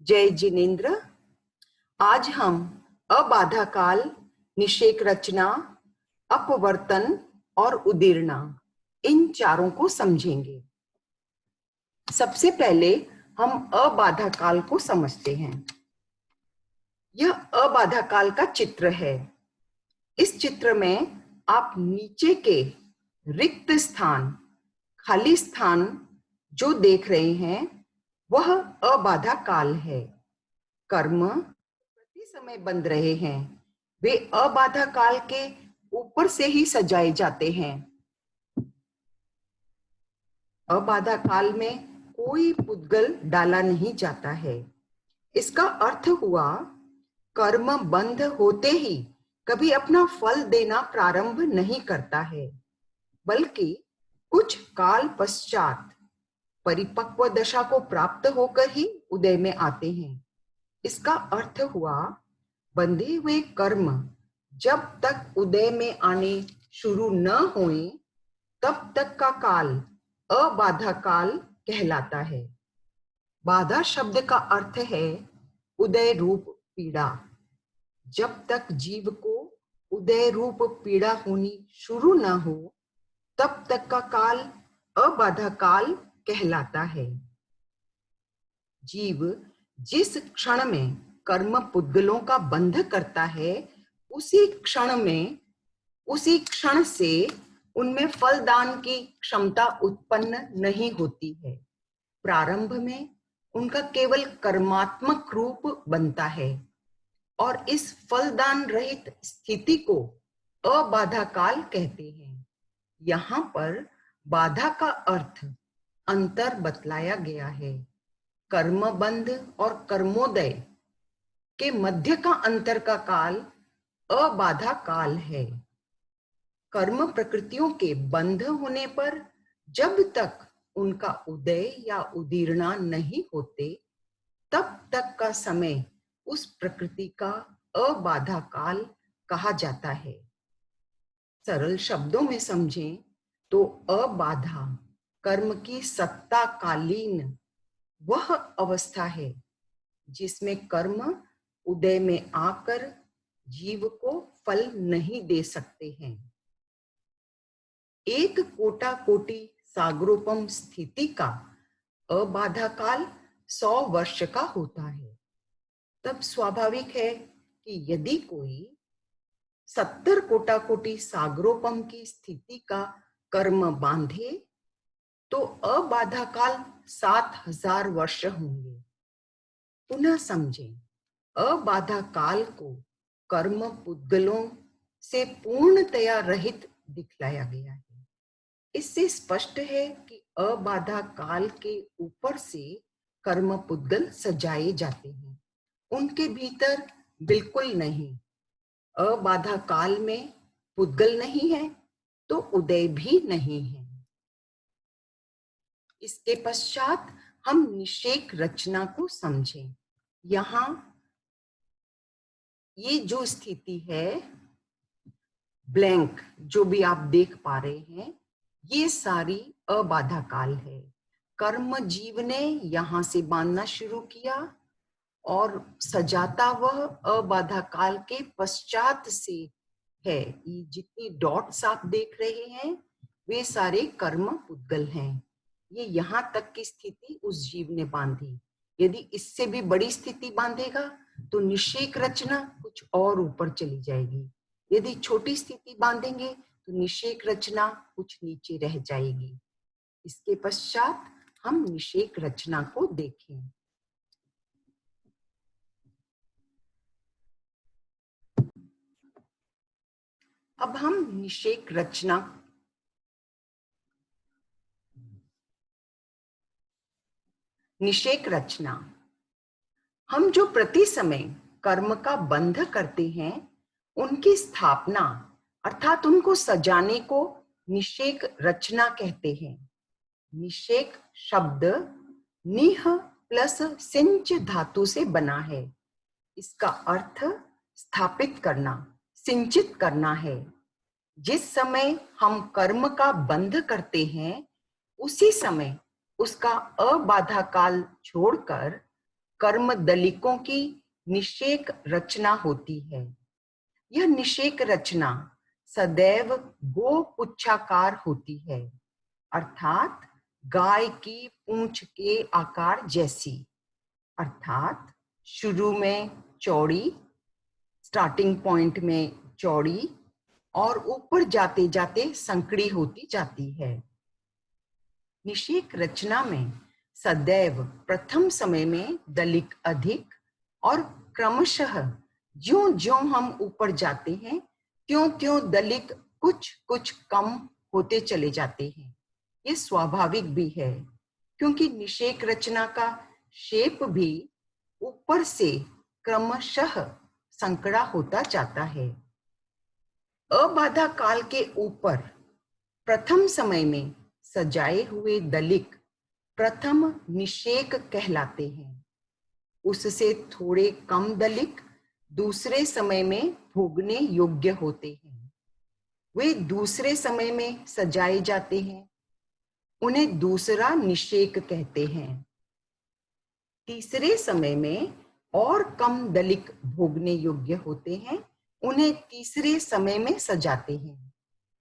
जय जिनेन्द्र। आज हम अबाधा काल, निषेक रचना, अपवर्तन और उदीर्णा, इन चारों को समझेंगे। सबसे पहले हम अबाधा काल को समझते हैं। यह अबाधा काल का चित्र है। इस चित्र में आप नीचे के रिक्त स्थान, खाली स्थान जो देख रहे हैं वह अबाधा काल है। कर्म प्रति समय बंध रहे हैं, वे अबाधा काल के ऊपर से ही सजाए जाते हैं। अबाधा काल में कोई पुद्गल डाला नहीं जाता है। इसका अर्थ हुआ, कर्म बंध होते ही कभी अपना फल देना प्रारंभ नहीं करता है, बल्कि कुछ काल पश्चात परिपक्व दशा को प्राप्त होकर ही उदय में आते हैं। इसका अर्थ हुआ, बंधे हुए कर्म जब तक उदय में आने शुरू न होए तब तक का काल अबाधा काल कहलाता है। बाधा शब्द का अर्थ है उदय रूप पीड़ा। जब तक जीव को उदय रूप पीड़ा होनी शुरू न हो तब तक का काल अबाधा काल कहलाता है। जीव जिस क्षण में कर्म पुद्गलों का बंध करता है, उसी क्षण से उनमें फलदान की क्षमता उत्पन्न नहीं होती है। प्रारंभ में उनका केवल कर्मात्मक रूप बनता है और इस फलदान रहित स्थिति को अबाधा काल कहते हैं। यहाँ पर बाधा का अर्थ अंतर बतलाया गया है। कर्मबंध और कर्मोदय के मध्य का अंतर का काल अबाधा काल है। कर्म प्रकृतियों के बंध होने पर जब तक उनका उदय या उदीर्णा नहीं होते, तब तक का समय उस प्रकृति का अबाधा काल कहा जाता है। सरल शब्दों में समझें तो अबाधा कर्म की सत्ता कालीन वह अवस्था है जिसमें कर्म उदय में आकर जीव को फल नहीं दे सकते हैं। एक कोटा कोटि सागरोपम स्थिति का अबाधा काल 100 वर्ष का होता है। तब स्वाभाविक है कि यदि कोई 70 कोटा कोटि सागरोपम की स्थिति का कर्म बांधे तो अबाधा काल 7000 वर्ष होंगे। पुनः समझें, अबाधा काल को कर्म पुद्गलों से पूर्णतया रहित दिखलाया गया है। इससे स्पष्ट है कि अबाधा काल के ऊपर से कर्म पुद्गल सजाए जाते हैं, उनके भीतर बिल्कुल नहीं। अबाधा काल में पुद्गल नहीं है तो उदय भी नहीं है। इसके पश्चात हम निषेक रचना को समझें। यहाँ ये जो स्थिति है, ब्लैंक जो भी आप देख पा रहे हैं, ये सारी अबाधा काल है। कर्म जीव ने यहां से बांधना शुरू किया और सजाता वह अबाधा काल के पश्चात से है। ये जितनी डॉट्स आप देख रहे हैं वे सारे कर्म पुद्गल हैं। ये यहाँ तक की स्थिति उस जीव ने बांधी। यदि इससे भी बड़ी स्थिति बांधेगा तो निषेक रचना कुछ और ऊपर चली जाएगी। यदि छोटी स्थिति बांधेंगे तो निषेक रचना कुछ नीचे रह जाएगी। इसके पश्चात हम निषेक रचना को देखें। अब हम निषेक रचना हम जो प्रति समय कर्म का बंध करते हैं, उनकी स्थापना अर्थात उनको सजाने को निषेक रचना कहते हैं। निषेक शब्द निह प्लस सिंच धातु से बना है। इसका अर्थ स्थापित करना, सिंचित करना है। जिस समय हम कर्म का बंध करते हैं, उसी समय उसका अबाधा काल छोड़कर कर्म दलिकों की निषेक रचना होती है। यह निषेक रचना सदैव गोपुच्छाकार होती है, अर्थात गाय की पूंछ के आकार जैसी। अर्थात शुरू में चौड़ी, स्टार्टिंग पॉइंट में चौड़ी और ऊपर जाते जाते संकड़ी होती जाती है। निषेक रचना में सदैव प्रथम समय में दलिक अधिक और क्रमशः ज्यों ज्यों हम ऊपर जाते हैं त्यों त्यों दलिक कुछ कुछ कम होते चले जाते हैं। ये स्वाभाविक भी है, क्योंकि निषेक रचना का शेप भी ऊपर से क्रमशः संकड़ा होता जाता है। अबाधा काल के ऊपर प्रथम समय में सजाए हुए दलिक प्रथम निषेक कहलाते हैं। उससे थोड़े कम दलिक दूसरे समय में भोगने योग्य होते हैं। वे दूसरे समय में सजाए जाते हैं, उन्हें दूसरा निषेक कहते हैं। तीसरे समय में और कम दलिक भोगने योग्य होते हैं, उन्हें तीसरे समय में सजाते हैं,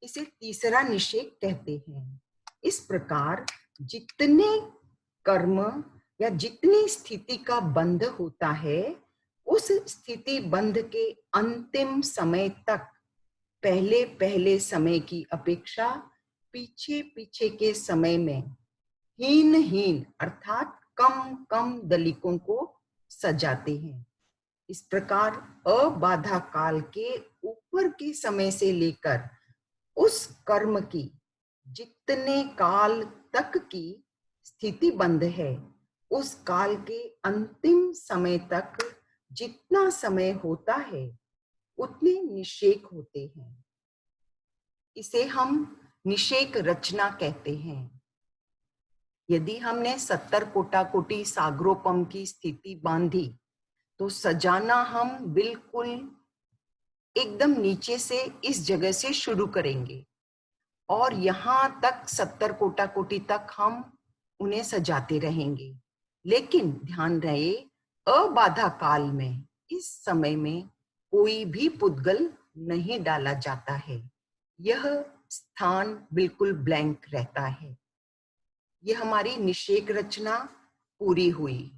इसे तीसरा निषेक कहते हैं। इस प्रकार जितने कर्म या जितनी स्थिति का बंध होता है, उस स्थिति बंध के अंतिम समय तक पहले पहले समय की अपेक्षा पीछे पीछे के समय में हीन हीन अर्थात कम कम दलिकों को सजाते हैं। इस प्रकार अबाधा काल के ऊपर के समय से लेकर उस कर्म की जितने काल तक की स्थिति बंध है, उस काल के अंतिम समय तक जितना समय होता है उतने निषेक होते हैं। इसे हम निषेक रचना कहते हैं। यदि हमने 70 कोटि सागरोपम की स्थिति बांधी तो सजाना हम बिल्कुल एकदम नीचे से इस जगह से शुरू करेंगे और यहां तक 70 कोटि तक हम उन्हें सजाते रहेंगे। लेकिन ध्यान रहे, अबाधा काल में इस समय में कोई भी पुद्गल नहीं डाला जाता है। यह स्थान बिल्कुल ब्लैंक रहता है। यह हमारी निषेक रचना पूरी हुई।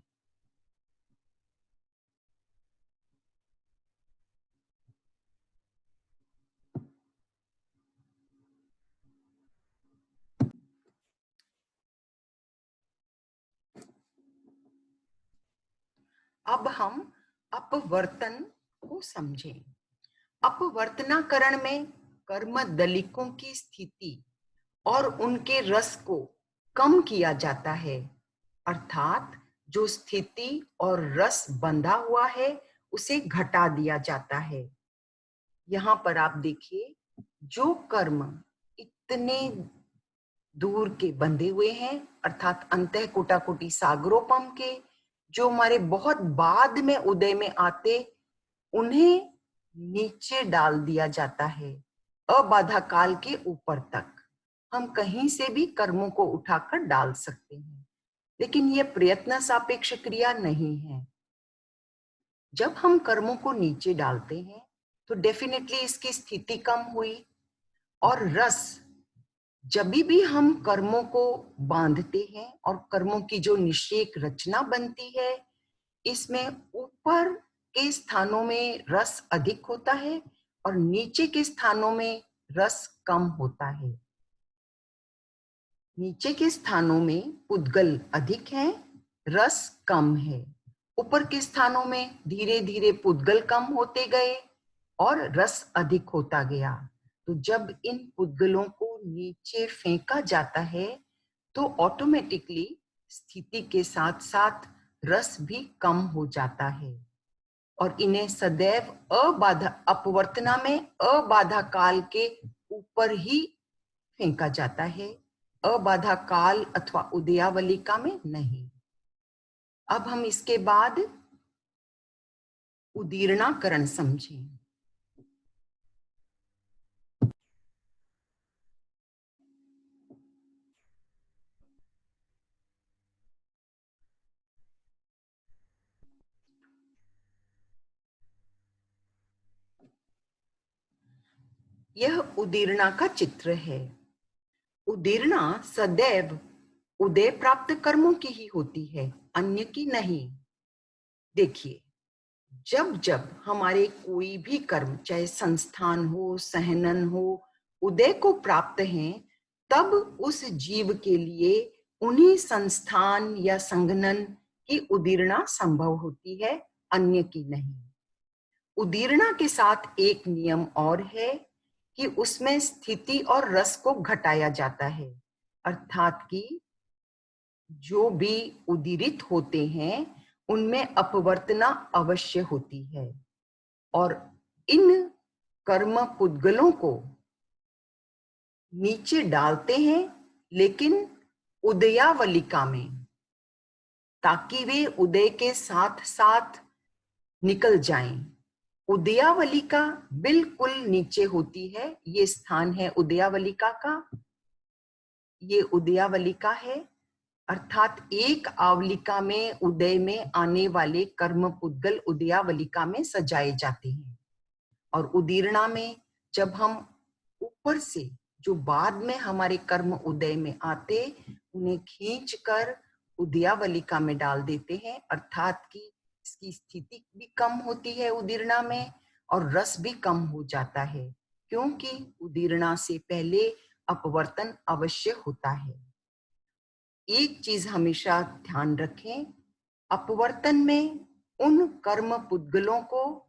अब हम अपवर्तन को समझें। अपवर्तनाकरण में कर्म दलिकों की स्थिति और उनके रस को कम किया जाता है, अर्थात जो स्थिति और रस बंधा हुआ है उसे घटा दिया जाता है। यहाँ पर आप देखिए, जो कर्म इतने दूर के बंधे हुए हैं, अर्थात अंतः कोटि सागरोपम के, जो हमारे बहुत बाद में उदय में आते, उन्हें नीचे डाल दिया जाता है अबाधा काल के ऊपर तक। हम कहीं से भी कर्मों को उठाकर डाल सकते हैं, लेकिन यह प्रयत्न सापेक्ष क्रिया नहीं है। जब हम कर्मों को नीचे डालते हैं तो डेफिनेटली इसकी स्थिति कम हुई, और रस जब भी हम कर्मों को बांधते हैं और कर्मों की जो निषेक रचना बनती है, इसमें ऊपर के स्थानों में रस अधिक होता है और नीचे के स्थानों में रस कम होता है। नीचे के स्थानों में पुद्गल अधिक है, रस कम है। ऊपर के स्थानों में धीरे धीरे पुद्गल कम होते गए और रस अधिक होता गया। तो जब इन पुद्गलों को नीचे फेंका जाता है तो ऑटोमेटिकली स्थिति के साथ साथ रस भी कम हो जाता है और इन्हें सदैव अबाधा अपवर्तना में अबाधा काल के ऊपर ही फेंका जाता है, अबाधा काल अथवा उदयावलिका में नहीं। अब हम इसके बाद उदीर्णाकरण समझें। यह उदीर्णा का चित्र है। उदीर्णा सदैव उदय प्राप्त कर्मों की ही होती है, अन्य की नहीं। देखिए, जब जब हमारे कोई भी कर्म, चाहे संस्थान हो, सहनन हो, उदय को प्राप्त हैं, तब उस जीव के लिए उन्हीं संस्थान या संघनन की उदीर्णा संभव होती है, अन्य की नहीं। उदीर्णा के साथ एक नियम और है कि उसमें स्थिति और रस को घटाया जाता है, अर्थात कि जो भी उदीरित होते हैं उनमें अपवर्तना अवश्य होती है, और इन कर्म पुद्गलों को नीचे डालते हैं, लेकिन उदयावलिका में, ताकि वे उदय के साथ साथ निकल जाएं। उदयावलिका बिल्कुल नीचे होती है, ये स्थान है उदयावलिका का, ये उदयावलिका है, अर्थात एक आवलिका में उदय में आने वाले कर्म पुद्गल उदयावलिका में सजाए जाते हैं। और उदीर्णा में जब हम ऊपर से जो बाद में हमारे कर्म उदय में आते, उन्हें खींच कर उदयावलिका में डाल देते हैं, अर्थात कि इसकी स्थिति भी कम होती है उदीर्णा में, और रस भी कम हो जाता है, क्योंकि उदीर्णा से पहले अपवर्तन अवश्य होता है। एक चीज हमेशा ध्यान रखें, अपवर्तन में उन कर्म पुद्गलों को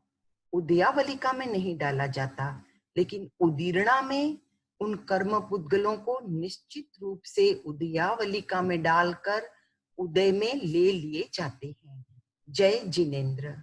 उदयावलिका में नहीं डाला जाता, लेकिन उदीर्णा में उन कर्म पुद्गलों को निश्चित रूप से उदयावलिका में डालकर उदय में ले लिए जाते हैं। जय जिनेन्द्र।